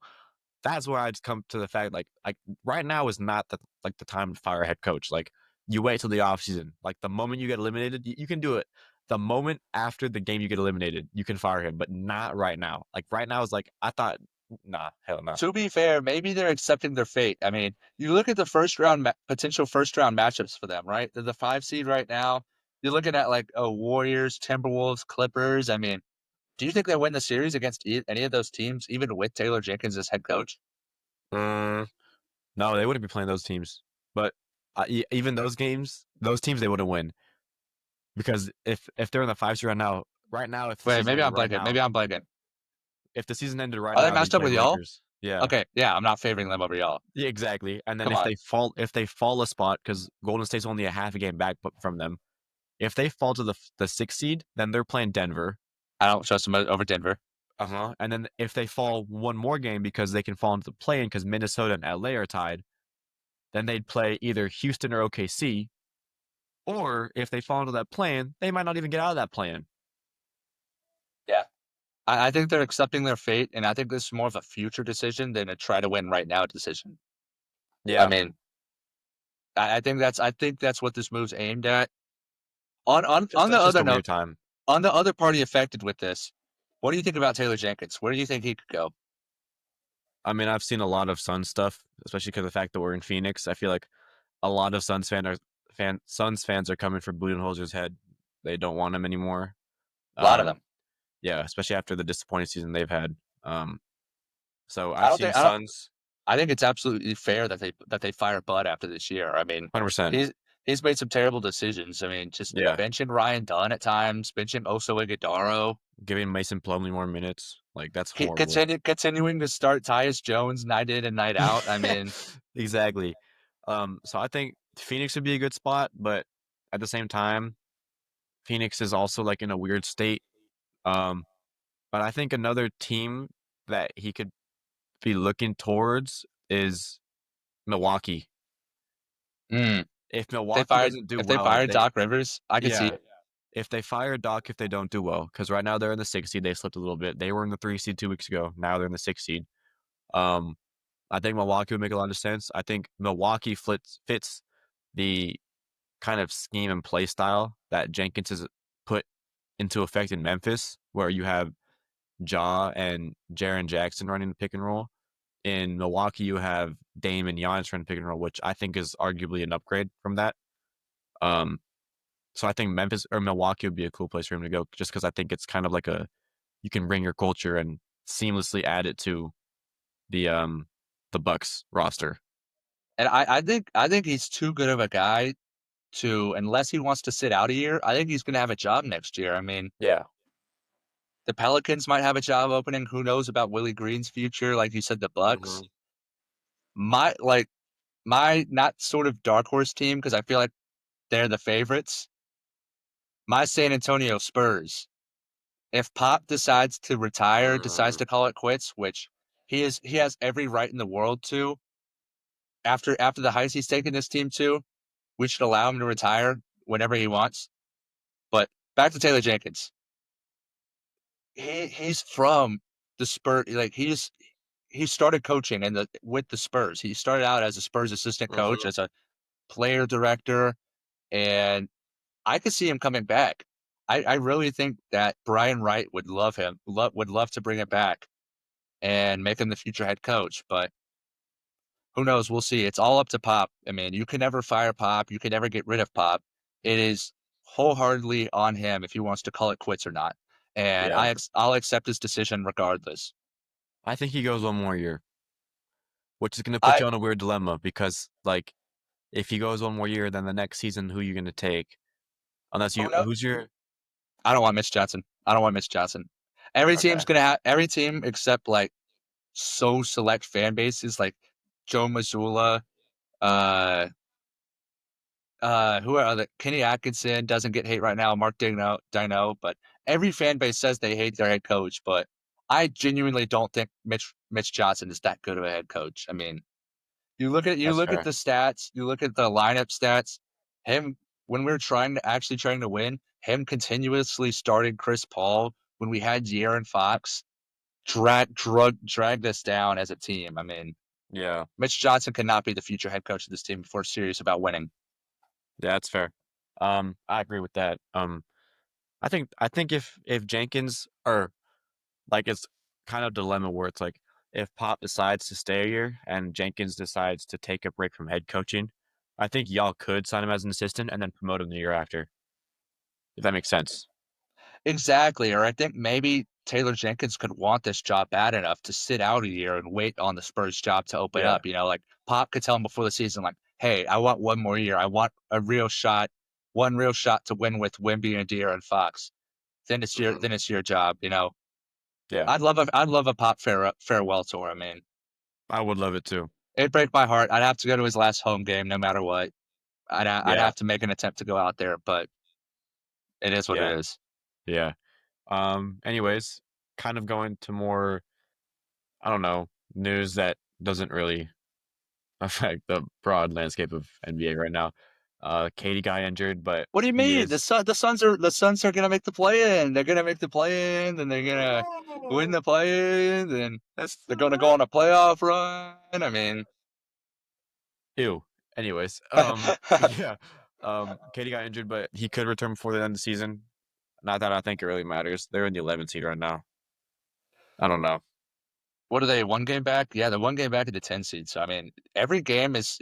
that's where I just come to the fact, like right now is not the time to fire a head coach. Like you wait till the offseason. Like the moment you get eliminated, you can do it. The moment after the game you get eliminated, you can fire him, but not right now. Like right now is like I thought, nah, hell no. To be fair, maybe they're accepting their fate. I mean, you look at the potential first round matchups for them, right? They're the 5 seed right now. You're looking at like Warriors, Timberwolves, Clippers. I mean, do you think they win the series against any of those teams, even with Taylor Jenkins as head coach? Mm, no, they wouldn't be playing those teams. But even those teams, they wouldn't win because if they're in the 5 seed right now, if the Wait, season maybe ended I'm right blanking. now, Maybe I'm blanking. if the season ended right Are they now, they'd matched up play with the y'all? Lakers. Yeah. Okay, yeah, I'm not favoring them over y'all. Yeah, exactly. And then Come on. if they fall a spot because Golden State's only a half a game back from them, if they fall to the 6 seed, then they're playing Denver. I don't trust them over Denver. Uh-huh. And then if they fall one more game because they can fall into the play-in because Minnesota and LA are tied, then they'd play either Houston or OKC. Or if they fall into that play-in, they might not even get out of that play-in. Yeah. I think they're accepting their fate, and I think this is more of a future decision than a try to win right now decision. I Yeah. mean, I think that's what this move's aimed at. It's just a weird time. On the other party affected with this, what do you think about Taylor Jenkins? Where do you think he could go? I mean, I've seen a lot of Suns stuff, especially because of the fact that we're in Phoenix. I feel like a lot of Suns fans are coming for Budenholzer's head. They don't want him anymore. A lot of Um, them. Yeah, especially after the disappointing season they've had. So I I've don't seen think I don't Suns I think it's absolutely fair that they fire Bud after this year. I mean, 100%. he's made some terrible decisions. I mean, just Yeah, benching Ryan Dunn at times, benching Oso Ighodaro, giving Mason Plumlee more minutes, like that's horrible. continuing to start Tyus Jones night in and night out. I mean, Exactly. So I think Phoenix would be a good spot, but at the same time, Phoenix is also like in a weird state. Um, but I think another team that he could be looking towards is Milwaukee. mm, If Milwaukee doesn't do if they well, fired Doc Rivers, I could see yeah, if they fire Doc, if they don't do well, because right now they're in the 6 seed, they slipped a little bit. They were in the 3 seed 2 weeks ago. Now they're in the 6 seed. Um, I think Milwaukee would make a lot of sense. I think Milwaukee fits the kind of scheme and play style that Jenkins has put into effect in Memphis, where you have Ja and Jaren Jackson running the pick and roll. In Milwaukee, you have Dame and Giannis running pick and roll, which I think is arguably an upgrade from that. Um, so I think Memphis or Milwaukee would be a cool place for him to go, just because I think it's kind of like you can bring your culture and seamlessly add it to the um the Bucks roster. and I think he's too good of a guy to unless he wants to sit out a year. I think he's going to have a job next year. I mean, Yeah. the Pelicans might have a job opening. Who knows about Willie Green's future? Like you said, the Bucks. Hmm. My my not sort of dark horse team because I feel like they're the favorites. My San Antonio Spurs. If Pop decides to retire, decides to call it quits, which he has every right in the world to, after the heights he's taken this team to, we should allow him to retire whenever he wants. But back to Taylor Jenkins. He's from the Spurs. Like he started coaching with the Spurs. He started out as a Spurs assistant coach, Hmm. as a player director, and I could see him coming back. I really think that Brian Wright would love him, would love to bring it back and make him the future head coach. But who knows? We'll see. It's all up to Pop. I mean, you can never fire Pop. You can never get rid of Pop. It is wholeheartedly on him if he wants to call it quits or not. And Yeah. I'll accept his decision regardless. I think he goes one more year, which is going to put I you on a weird dilemma because, like, if he goes one more year, then the next season, who are you going to take? Unless who you, knows? who's your I don't want Mitch Johnson. I don't want Mitch Johnson. okay? Every team except like so select fan bases like Joe Mazzulla, uh, who are other Kenny Atkinson doesn't get hate right now. Mark Dino, but every fan base says they hate their head coach. But I genuinely don't think Mitch Johnson is that good of a head coach. I mean, you That's look at fair. the stats, you look at the lineup stats. Him when we are trying to win, him continuously starting Chris Paul when we had De'Aaron Fox dragged us down as a team. I mean, Yeah, Mitch Johnson cannot be the future head coach of this team if we're serious about winning. yeah, that's fair. I agree with that. I think if Jenkins or like it's kind of dilemma where it's like if Pop decides to stay a year and Jenkins decides to take a break from head coaching, I think y'all could sign him as an assistant and then promote him the year after. If that makes sense. Exactly. Or I think maybe Taylor Jenkins could want this job bad enough to sit out a year and wait on the Spurs job to open Yeah. up. You know, like Pop could tell him before the season, like, hey, I want one more year. I want a real shot, one real shot to win with Wimby and De'Aaron Fox. Hmm. Then it's your job, you know. Yeah, I'd love a Pop farewell tour. I mean, I would love it too. it'd break my heart. I'd have to go to his last home game no matter what. I'd Yeah, have to make an attempt to go out there, but it is what yeah, it is. yeah. Anyways, kind of going to more, I don't know, news that doesn't really affect the broad landscape of NBA right now. Katie got injured, but What do you he mean? is. The Suns are gonna make the play in. They're gonna make the play in, then they're gonna win the play in, then That's they're so gonna go on a bad. playoff run. I mean, Ew. Anyways, yeah. Katie got injured, but he could return before the end of the season. Not that I think it really matters. They're in the 11th seed right now. I don't know. what are they? One game back? Yeah, they're one game back at the 10 seed. So I mean, every game is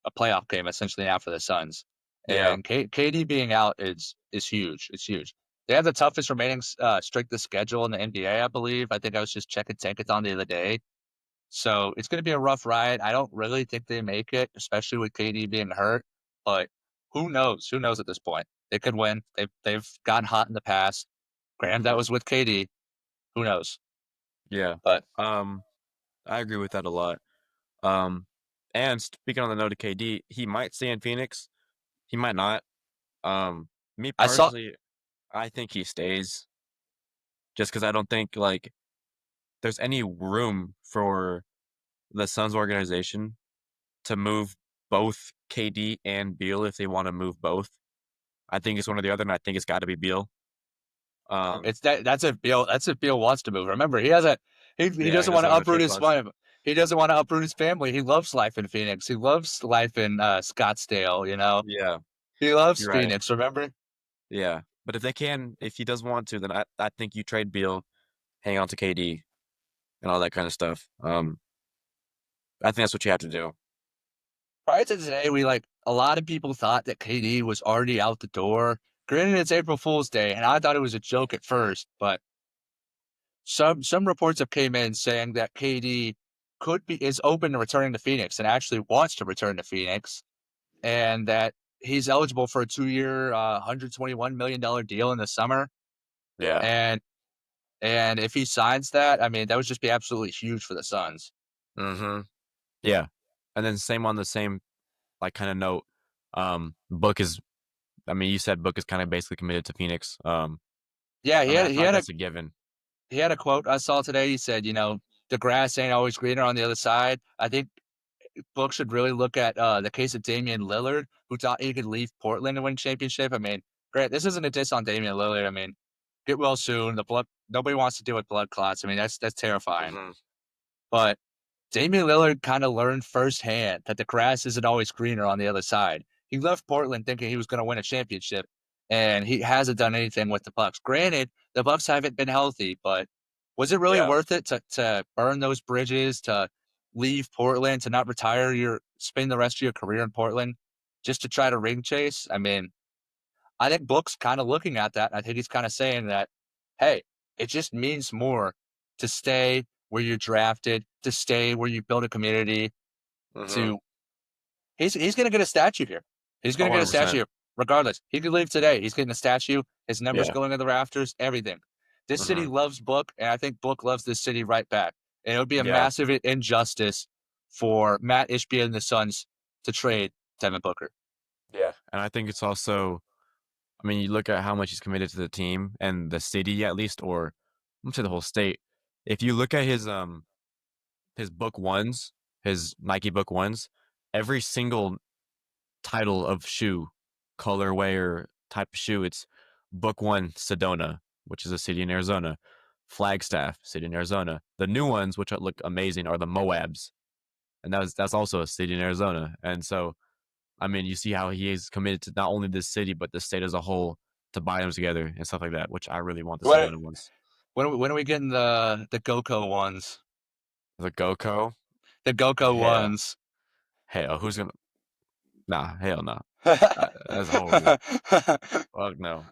a playoff game essentially now for the Suns. Yeah. And KD being out is huge. It's huge. They have the toughest remaining strength of schedule in the NBA, I believe. I think I was just checking Tankathon the other day. So it's going to be a rough ride. I don't really think they make it, especially with KD being hurt. But who knows? Who knows at this point? They could win. They've gotten hot in the past. Granted, that Hmm. was with KD. Who knows? Yeah. But Um, I agree with that a lot. Um, and speaking on the note of KD, he might stay in Phoenix. He might not. Me I saw personally, I think he stays just because I don't think like there's any room for the Suns organization to move both KD and Beal if they want to move both. I think it's one or the other, and I think it's got to be Beal. it's that's if Beal wants to move. Remember, he Yeah, he doesn't doesn't want to want to uproot trade his clubs. family. He doesn't want to uproot his family. He loves life in Phoenix. He loves life in Scottsdale. Yeah, He loves you're right. Phoenix. Remember? Yeah, but if he does want to, then I think you trade Beal, hang on to KD, and all that kind of stuff. I think that's what you have to do. Prior to today, a lot of people thought that KD was already out the door. Granted, it's April Fool's Day, and I thought it was a joke at first, but some reports have came in saying that KD is open to returning to Phoenix and actually wants to return to Phoenix, and that he's eligible for a 2-year, $121 million deal in the summer. Yeah. And and if he signs that, I mean, that would just be absolutely huge for the Suns. Mm-hmm. Yeah, and then same on the same like kind of note. Book is. I mean, you said Book is kind of basically committed to Phoenix. Yeah, I mean, I feel like that's a given. he had a quote I saw today. He said, the grass ain't always greener on the other side. I think Book should really look at the case of Damian Lillard, who thought he could leave Portland and win championship. I mean, great. This isn't a diss on Damian Lillard. I mean, get well soon. The blood. Nobody wants to deal with blood clots. I mean, that's terrifying. Hmm. But Damian Lillard kind of learned firsthand that the grass isn't always greener on the other side. He left Portland thinking he was going to win a championship, and he hasn't done anything with the Bucks. Granted, the Bucks haven't been healthy, but was it really Yeah. worth it to burn those bridges, to leave Portland, to not spend the rest of your career in Portland, just to try to ring chase? I mean, I think Book's kind of looking at that. I think he's kind of saying that, hey, it just means more to stay where you're drafted, to stay where you build a community. Hmm. To he's going to get a statue here. He's going Oh, to get a statue 100%. here, regardless. He could leave today. He's getting a statue. His numbers Yeah. going in the rafters. Everything. This city Hmm. loves Book, and I think Book loves this city right back. And it would be a Yeah. massive injustice for Matt Ishbia and the Suns to trade Devin Booker. Yeah. And I think it's also, I mean, you look at how much he's committed to the team and the city at least, or I'm to the whole state. If you look at his book ones, his Nike book ones, every single title of shoe, colorway or type of shoe, it's book one Sedona, which is a city in Arizona. Flagstaff, city in Arizona. The new ones, which look amazing, are the Moabs, and that's also a city in Arizona. And so, I mean, you see how he is committed to not only this city but the state as a whole to buy them together and stuff like that, which I really want the When Sedona ones. when are we getting the GoCo ones? The GoCo, The GoCo hell, ones. hell, who's gonna? Nah, hell no. That's horrible. Fuck no.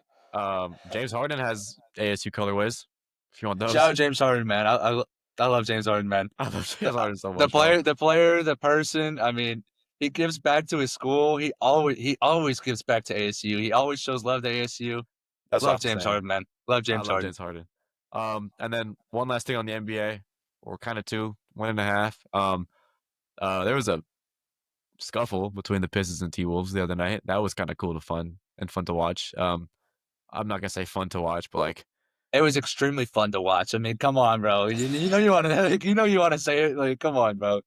James Harden has ASU colorways. If you want Shout those, out James Harden, man. I love James Harden, man. I love The, James Harden so the much, bro. player, the person. I mean, he gives back to his school. He always gives back to ASU. He always shows love to ASU. That's what Love I'm James saying. Harden, man. Love I James love Harden. James Harden. And then one last thing on the NBA, or kind of two, 1.5. There was a scuffle between the Pistons and T Wolves the other night. That was kind of cool to fun to watch. I'm not gonna say fun to watch, but like, It was extremely fun to watch. I mean, come on, bro. You know you want to you want to say it. Like, come on, bro.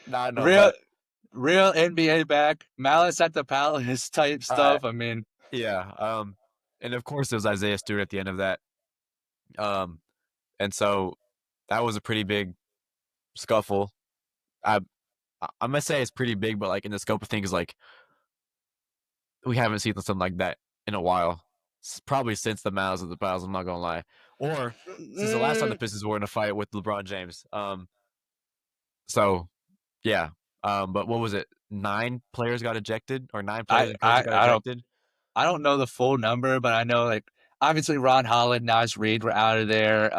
nah, no, Real but real NBA back. Malice at the Palace type uh, stuff. I mean, yeah. And of course there's Isaiah Stewart at the end of that. Um, and so that was a pretty big scuffle. I I'm gonna say it's pretty big, but like in the scope of things, like we haven't seen something like that in a while. Probably since the Malice of the Palace. I'm not gonna lie, or since the last time the mm, Pistons were in a fight with LeBron James. So yeah. But what was it? 9 players got ejected, or 9 players I and coaches I got I don't ejected. I don't know the full number, but I know obviously Ron Holland, Naz Reid were out of there.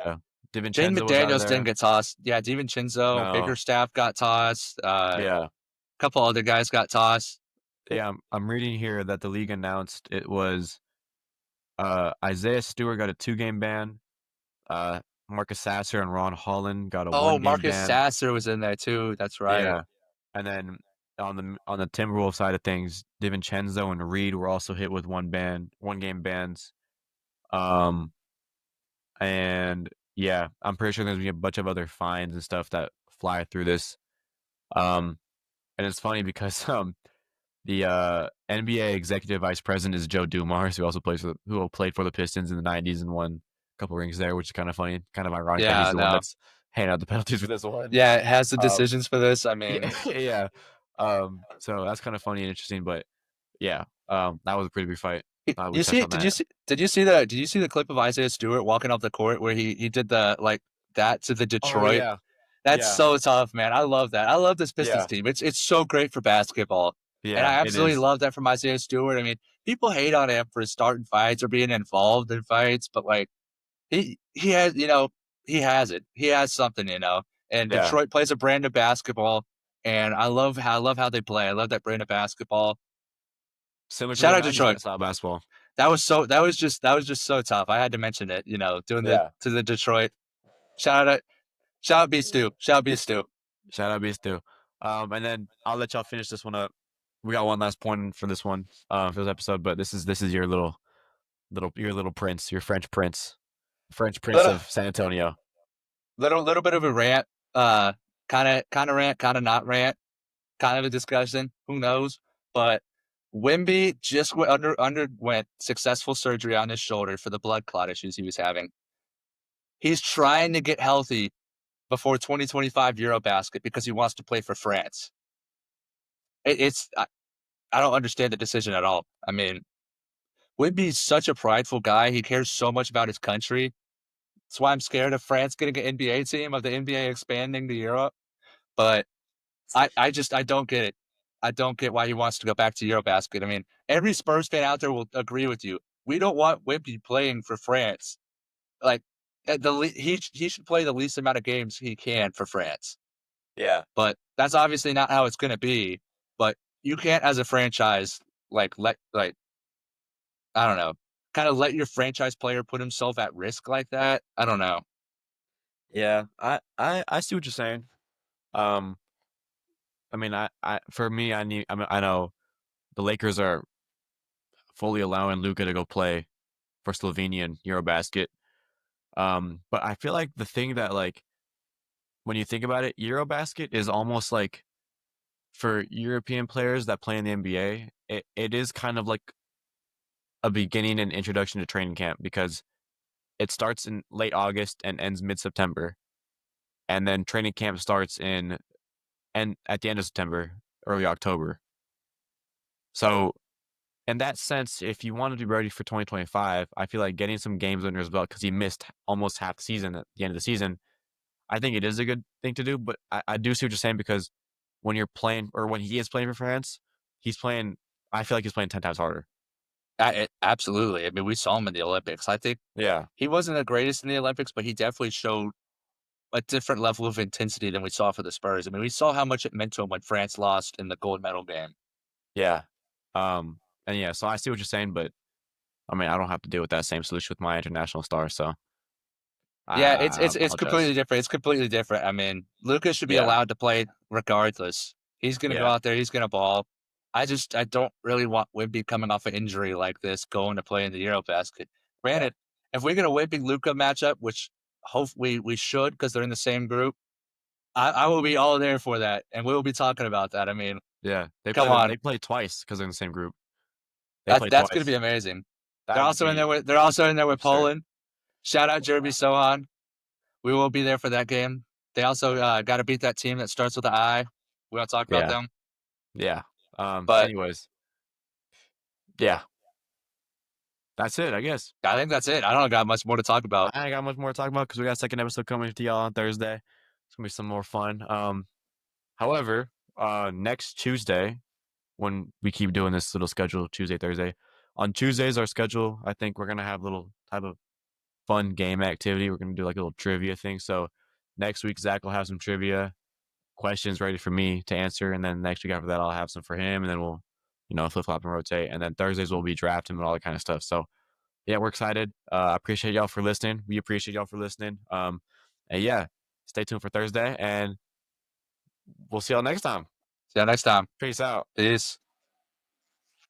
Yeah. Jane DiVincenzo was out of McDaniels didn't there. get tossed. Yeah, DiVincenzo, No. Biggerstaff got tossed. A Yeah. couple other guys got tossed. Yeah. I'm reading here that the league announced it was Isaiah Stewart got a 2-game ban. Uh, Marcus Sasser and Ron Holland got a Oh, 1-game Marcus ban. Sasser was in there too. That's right. Yeah. And then on the Timberwolves side of things, DiVincenzo and Reed were also hit with 1-game bans. Um, and yeah, I'm pretty sure there's gonna be a bunch of other fines and stuff that fly through this. Um, and it's funny because the NBA executive vice president is Joe Dumars, who played for the Pistons in the '90s and won a couple rings there, which is kind of funny, kind of ironic that he's Yeah, the one no. that's handing out the penalties for this one. Yeah, it has the Um, decisions for this. I yeah, mean, yeah. So that's kind of funny and interesting, but yeah, that was a pretty big fight. We you touched see, on that. did you see the clip of Isaiah Stewart walking off the court where he did the like that to the Oh Detroit? yeah, That's yeah, so tough, man. I love that. I love this Pistons yeah, team. It's so great for basketball. And yeah. I It absolutely is. love that from Isaiah Stewart. I mean, people hate on him for starting fights or being involved in fights, but like he has, he has it. He has something, And Yeah, Detroit plays a brand of basketball, and I love how they play. I love that brand of basketball. similar to Shout the out '90s Detroit. style basketball. That was just so tough. I had to mention it, doing the Yeah. to the Detroit. Shout out shout out B Stu. Shout out B Stu. Shout out Beast too. And then I'll let y'all finish this one up. We got one last point for this one, for this episode, but this is your little prince, your French prince Little of San Antonio. little bit of a rant. Kind of rant, kind of not rant, kind of a discussion. Who knows? But Wimby just underwent successful surgery on his shoulder for the blood clot issues he was having. He's trying to get healthy before 2025 Eurobasket because he wants to play for France. I don't understand the decision at all. I mean, Wimby's such a prideful guy. He cares so much about his country. That's why I'm scared of France getting an NBA team, of the NBA expanding to Europe. But I don't get it. I don't get why he wants to go back to Eurobasket. I mean, every Spurs fan out there will agree with you. We don't want Wimby playing for France. Like he should play the least amount of games he can for France. Yeah. But that's obviously not how it's going to be. But you can't, as a franchise, like I don't know, kind of let your franchise player put himself at risk like that. I don't know. Yeah. I see what you're saying. Um, I mean, for me, I know the Lakers are fully allowing Luka to go play for Slovenia in Eurobasket. But I feel like the thing that like when you think about it, Eurobasket is almost like for European players that play in the NBA, it is kind of like a beginning and introduction to training camp because it starts in late August and ends mid September, and then training camp starts and at the end of September, early October. So in that sense, if you want to be ready for 2025, I feel like getting some games under his belt because he missed almost half the season at the end of the season. I think it is a good thing to do, but I do see what you're saying because when you're playing or when he is playing for France, he's playing. I feel like he's playing 10 times harder. Absolutely. I mean, we saw him in the Olympics. I think Yeah, he wasn't the greatest in the Olympics, but he definitely showed a different level of intensity than we saw for the Spurs. I mean, we saw how much it meant to him when France lost in the gold medal game. yeah, and yeah. So I see what you're saying, but I mean, I don't have to deal with that same solution with my international star, so Yeah, I it's completely apologize. different. It's completely different. I mean, Lucas should be Yeah, allowed to play regardless. He's gonna go yeah, out there. He's gonna ball. I don't really want Wimby coming off an injury like this going to play in the Eurobasket. Granted, if we get a Wimby Luca matchup, which hopefully we should because they're in the same group, I will be all there for that, and we will be talking about that. I mean, yeah. come on, They play twice because they're in the same group. They that's play that's gonna be twice. amazing. That would be They're also in there with absurd. Poland. Shout out Jeremy Sohan. We will be there for that game. They also got to beat that team that starts with an I. We don't talk about Yeah, them, yeah. but Anyways, yeah. That's it, I guess. I think that's it. I don't got much more to talk about. I ain't got much more to talk about because we got a second episode coming to y'all on Thursday. It's gonna be some more fun. However, next Tuesday, when we keep doing this little schedule Tuesday, Thursday, On Tuesdays, our schedule, I think we're gonna have a little type of fun game activity. We're gonna do like a little trivia thing. So next week, Zach will have some trivia questions ready for me to answer, and then next week after that, I'll have some for him, and then we'll, flip flop and rotate. And then Thursdays will be drafting and all that kind of stuff. So yeah, we're excited. I appreciate y'all for listening. We appreciate y'all for listening. And yeah, stay tuned for Thursday, and we'll see y'all next time. See you next time. Peace out. Peace.